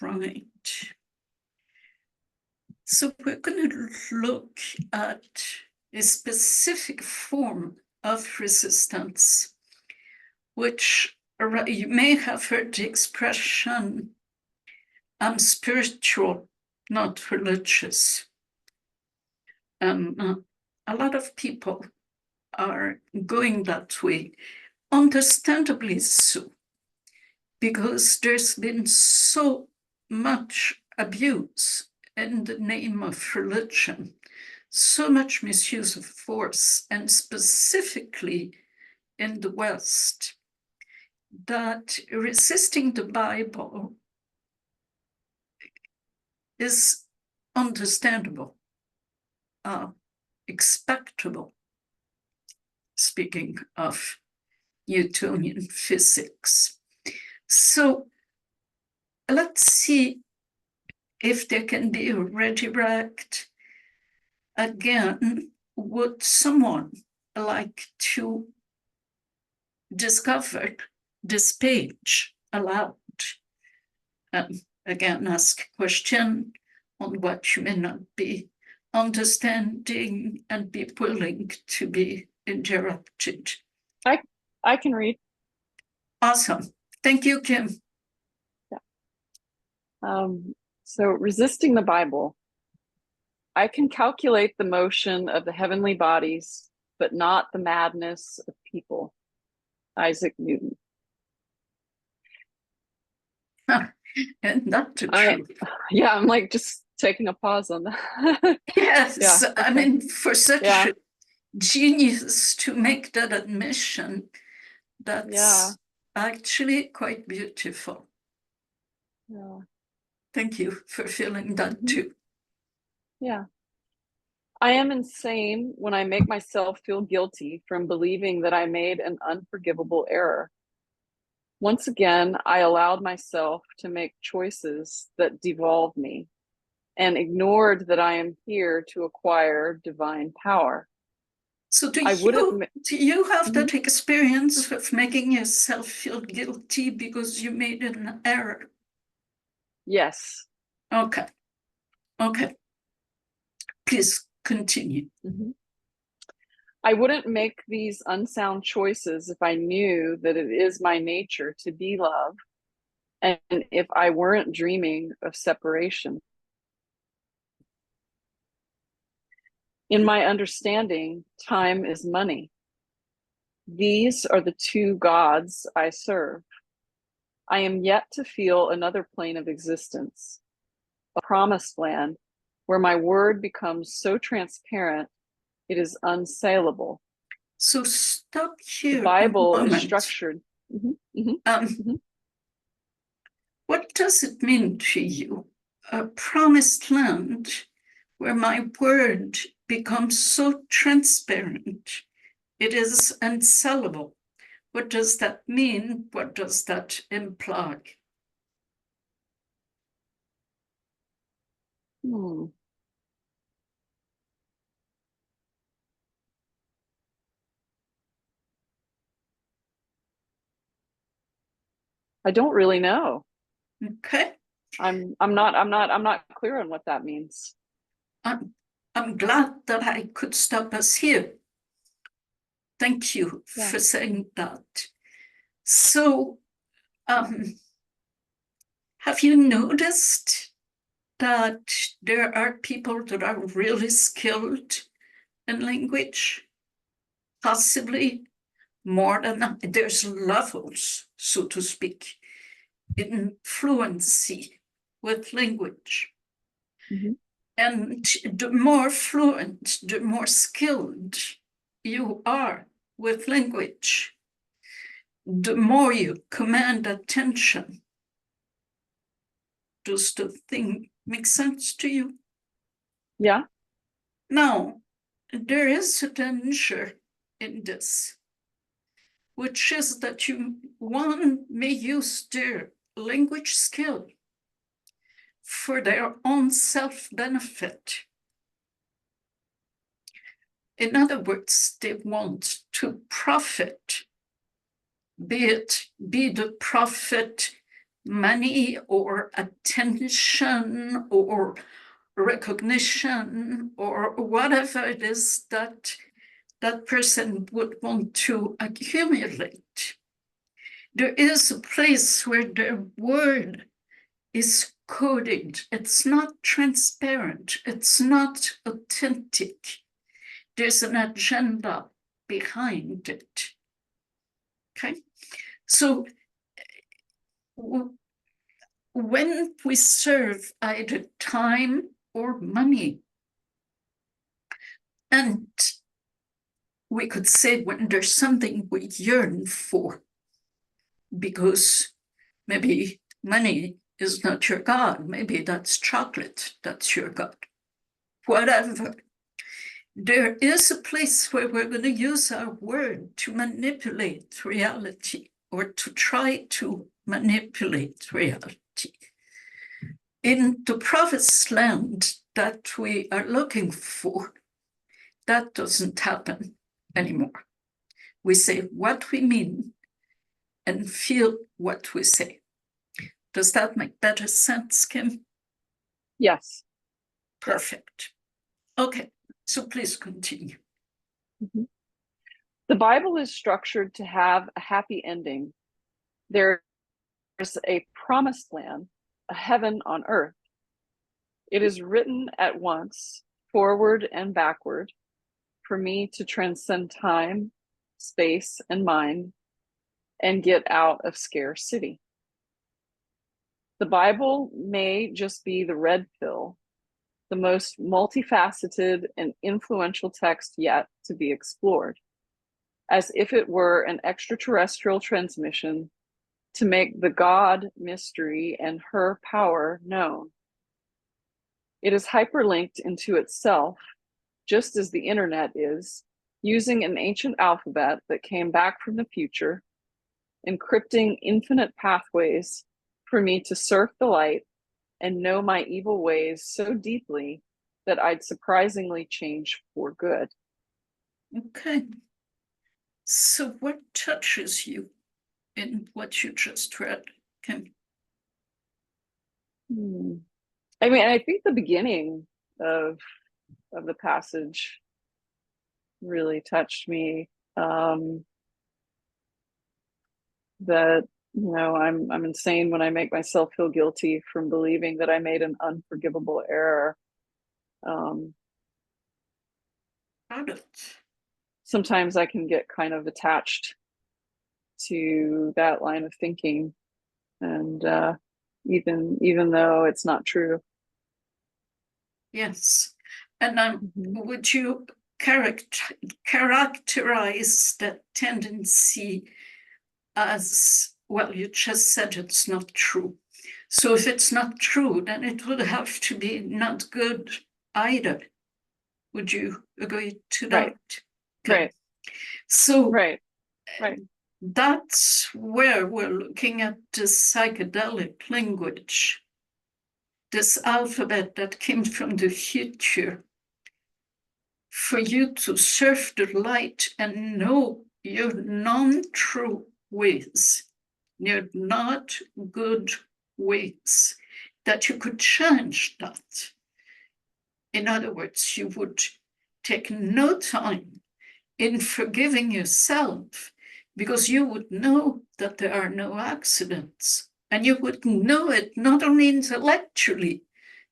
Right. So we're going to look at a specific form of resistance, which you may have heard the expression, I'm spiritual, not religious. And a lot of people are going that way, understandably so, because there's been so much abuse in the name of religion, so much misuse of force, and specifically in the West, that resisting the Bible is understandable, expectable, speaking of Newtonian physics. So let's see if there can be a redirect. Again, would someone like to discover this page aloud? Again, ask a question on what you may not be understanding and be willing to be interrupted. I can read. Awesome. Thank you, Kim. Yeah. So resisting the Bible. I can calculate the motion of the heavenly bodies, but not the madness of people. Isaac Newton. And not the truth. Yeah, I'm like just taking a pause on that. Yes, Yeah, okay. I mean, for such a genius to make that admission, that's actually quite beautiful. Yeah. Thank you for feeling that too. Yeah. I am insane when I make myself feel guilty from believing that I made an unforgivable error. Once again, I allowed myself to make choices that devolve me and ignored that I am here to acquire divine power. So do you have that experience of making yourself feel guilty because you made an error? Yes. Okay. Okay. Please continue. I wouldn't make these unsound choices if I knew that it is my nature to be love, and if I weren't dreaming of separation. In my understanding, time is money. These are the two gods I serve. I am yet to feel another plane of existence, a promised land where my word becomes so transparent it is unsaleable. So stop here. The Bible is structured. What does it mean to you? A promised land where my word becomes so transparent, it is unsellable. What does that mean? What does that imply? I don't really know. Okay. I'm not clear on what that means. I'm glad that I could stop us here. Thank you for saying that. So, have you noticed that there are people that are really skilled in language? Possibly more than there's levels, so to speak, in fluency with language. And the more fluent, the more skilled you are with language, the more you command attention. Does the thing make sense to you? Yeah. Now, there is a danger in this, which is that one may use their language skill for their own self-benefit. In other words, they want to profit, be the profit money or attention or recognition or whatever it is that that person would want to accumulate. There is a place where the word is coded. It's not transparent. It's not authentic. There's an agenda behind it. Okay? So when we serve either time or money, and we could say when there's something we yearn for, because maybe money is not your God, maybe that's chocolate, that's your God, whatever. There is a place where we're going to use our word to manipulate reality or to try to manipulate reality. In the promised land that we are looking for, that doesn't happen anymore. We say what we mean and feel what we say. Does that make better sense, Kim? Yes. Perfect. Okay, so please continue. Mm-hmm. The Bible is structured to have a happy ending. There's a promised land, a heaven on earth. It is written at once, forward and backward, for me to transcend time, space, and mind, and get out of scarcity. The Bible may just be the red pill, the most multifaceted and influential text yet to be explored, as if it were an extraterrestrial transmission to make the God mystery and her power known. It is hyperlinked into itself, just as the internet is, using an ancient alphabet that came back from the future, encrypting infinite pathways for me to surf the light and know my evil ways so deeply that I'd surprisingly change for good. Okay. So what touches you in what you just read, Kim? I mean, I think the beginning of the passage really touched me. That, you know, I'm insane when I make myself feel guilty from believing that I made an unforgivable error. Got it. Sometimes I can get kind of attached to that line of thinking, and even though it's not true. Yes. And would you characterize that tendency as, well, you just said it's not true. So if it's not true, then it would have to be not good either. Would you agree to that? Right. Okay. Right. So Right. that's where we're looking at the psychedelic language, this alphabet that came from the future, for you to surf the light and know your non-true ways, your not good ways, that you could change that. In other words, you would take no time in forgiving yourself, because you would know that there are no accidents. And you would know it not only intellectually,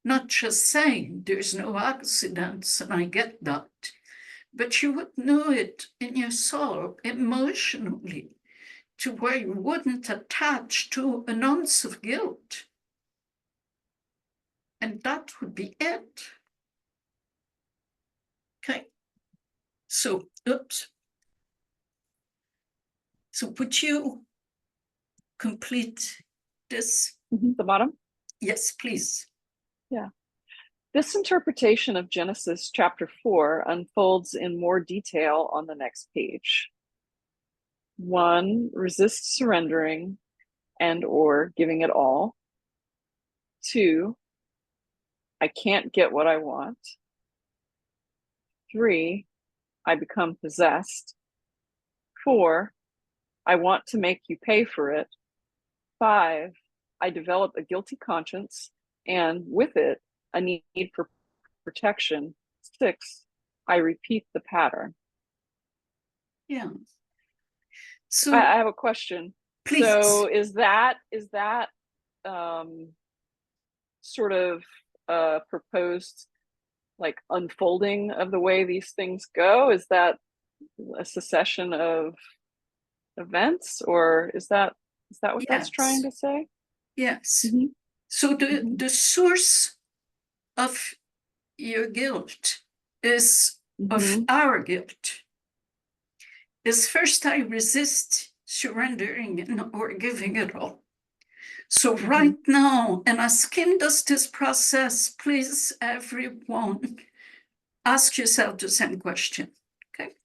not just saying there's no accidents, and I get that, but you would know it in your soul, emotionally, to where you wouldn't attach to an ounce of guilt. And that would be it. Okay. So, oops. So would you complete this? The bottom? Yes, please. Yeah. This interpretation of Genesis chapter 4 unfolds in more detail on the next page. 1, resist surrendering and or giving it all. 2, I can't get what I want. 3, I become possessed. 4, I want to make you pay for it. 5, I develop a guilty conscience, and with it, a need for protection. 6, I repeat the pattern. Yeah. I So have a question. please. So is that sort of proposed like unfolding of the way these things go? Is that a succession of events, or is that what that's trying Yes. to say? Yes. Mhm. So Mhm. the source of your guilt is of Mhm. our guilt is first I resist surrendering or giving it all. So Mhm. right now, and as Kim does this process, please everyone ask yourself the same question. Okay.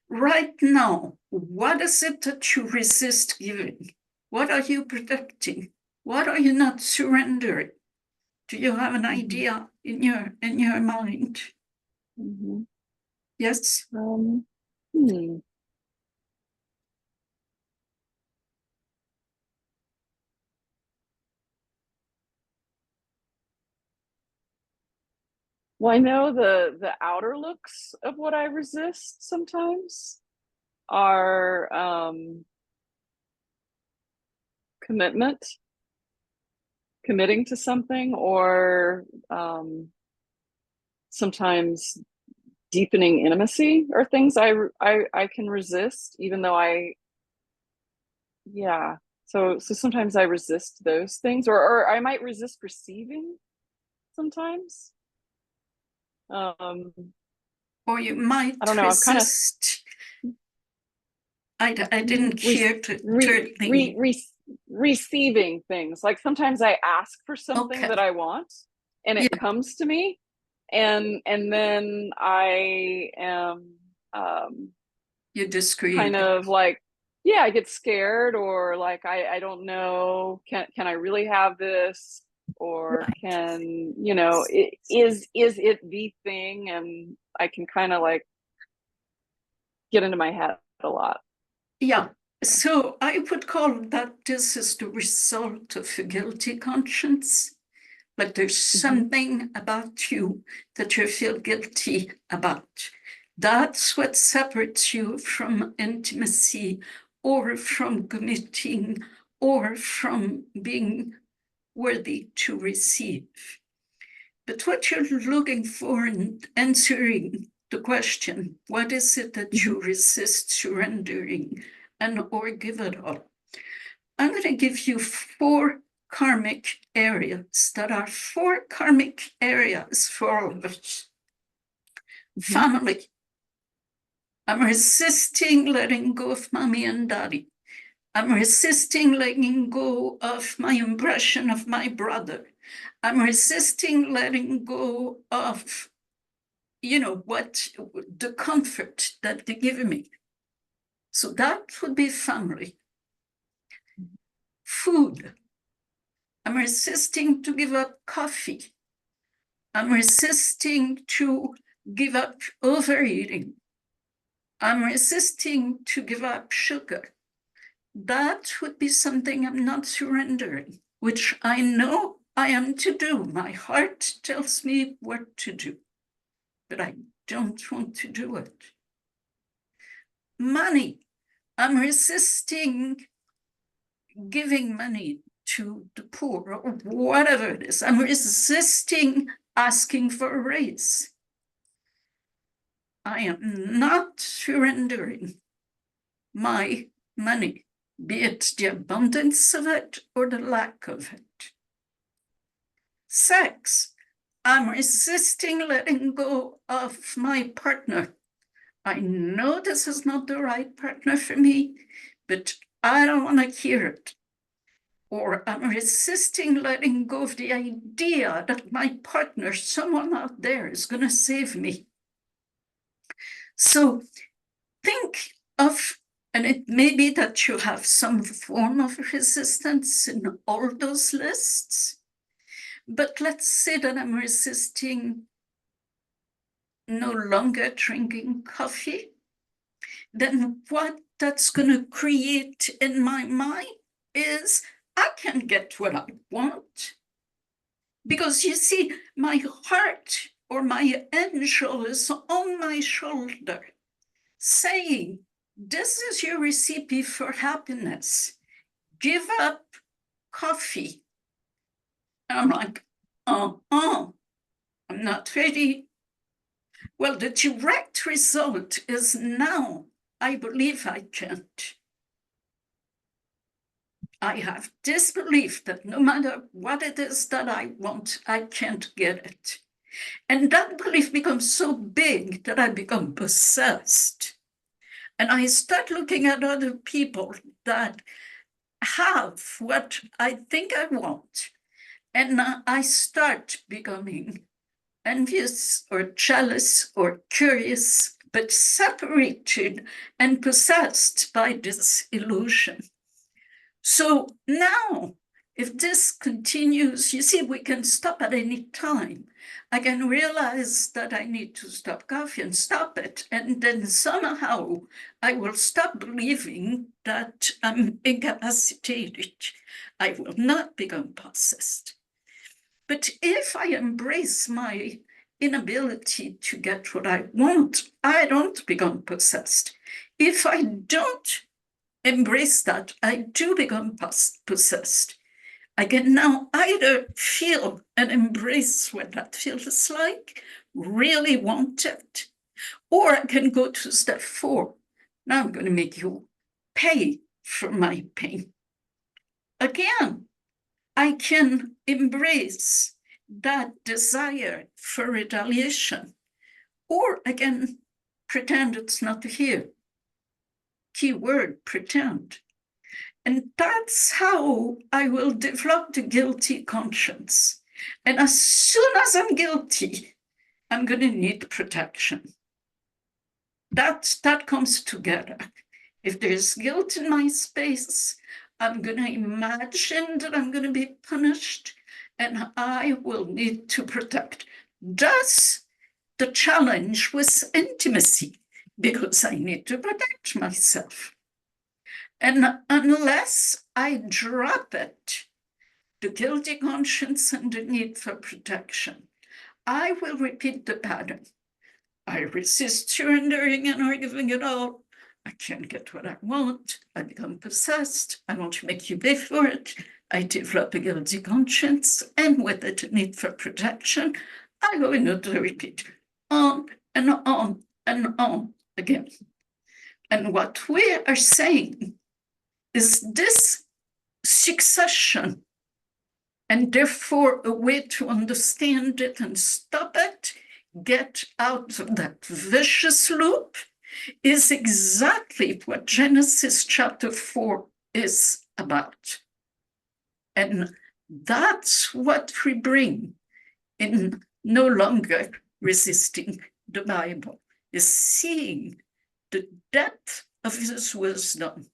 Right now, what is it that you resist giving? What are you protecting? What are you not surrendering? Do you have an idea in your mind? Mhm. Yes? Hmm. Well, I know the outer looks of what I resist sometimes are commitment, committing to something, or sometimes deepening intimacy, or things I can resist, even though yeah. So sometimes I resist those things, or I might resist receiving sometimes. Um, Or you I don't might know. I've kind of resist. I didn't re, hear the re, third re, thing. re, receiving things. Like sometimes I ask for something that Okay. I want, and it Yeah, comes to me, and then I am you kind disagreed. of like, yeah, I get scared, or like I don't know, can I really have this, or Right. can, you know, is it the thing? And I can kind of like get into my head a lot. Yeah. So. So I would call that this is the result of a guilty conscience. Like there's Mhm. something about you that you feel guilty about. That's what separates you from intimacy or from committing or from being worthy to receive. But what you're looking for in answering the question, what is it that Mhm. you resist surrendering and or give it all? I'm going to give you 4 karmic areas that are 4 karmic areas for all of us. Mhm. Family. I'm resisting letting go of mommy and daddy. I'm resisting letting go of my impression of my brother. I'm resisting letting go of, what the comfort that they give me. So that would be family. Food. I'm resisting to give up coffee. I'm resisting to give up overeating. I'm resisting to give up sugar. That would be something I'm not surrendering, which I know I am to do. My heart tells me what to do, but I don't want to do it. Money. I'm resisting giving money to the poor or whatever it is. I'm resisting asking for a raise. I am not surrendering my money, be it the abundance of it or the lack of it. Sex. I'm resisting letting go of my partner. I know this is not the right partner for me, but I don't want to hear it. Or I'm resisting letting go of the idea that my partner, someone out there, is going to save me. So think of, and it may be that you have some form of resistance in all those lists, but let's say that I'm resisting no longer drinking coffee. Then what that's going to create in my mind is I can get what I want. Because you see, my heart or my angel is on my shoulder saying, this is your recipe for happiness. Give up coffee. And I'm like, I'm not ready. Well, the direct result is now I believe I can't. I have this belief that no matter what it is that I want, I can't get it. And that belief becomes so big that I become possessed. And I start looking at other people that have what I think I want. And I start becoming envious or jealous or curious, but separated and possessed by this illusion. So now, if this continues, you see, we can stop at any time. I can realize that I need to stop coffee and stop it. And then somehow I will stop believing that I'm incapacitated. I will not become possessed. But if I embrace my inability to get what I want, I don't become possessed. If I don't embrace that, I do become possessed. I can now either feel and embrace what that feels like, really want it, or I can go to step 4. Now I'm going to make you pay for my pain. Again, I can embrace that desire for retaliation, or I can pretend it's not here. Keyword, pretend. And that's how I will develop the guilty conscience. And as soon as I'm guilty, I'm going to need protection. That comes together. If there's guilt in my space, I'm going to imagine that I'm going to be punished, and I will need to protect. Thus, the challenge was intimacy, because I need to protect myself. And unless I drop it, the guilty conscience and the need for protection, I will repeat the pattern. I resist surrendering and or giving it all. I can't get what I want. I become possessed. I want to make you pay for it. I develop a guilty conscience, and with it, a need for protection. I go into the repeat on and on and on again. And what we are saying is this succession, and therefore a way to understand it and stop it, get out of that vicious loop, is exactly what Genesis chapter 4 is about. And that's what we bring in no longer resisting the Bible, is seeing the depth of his wisdom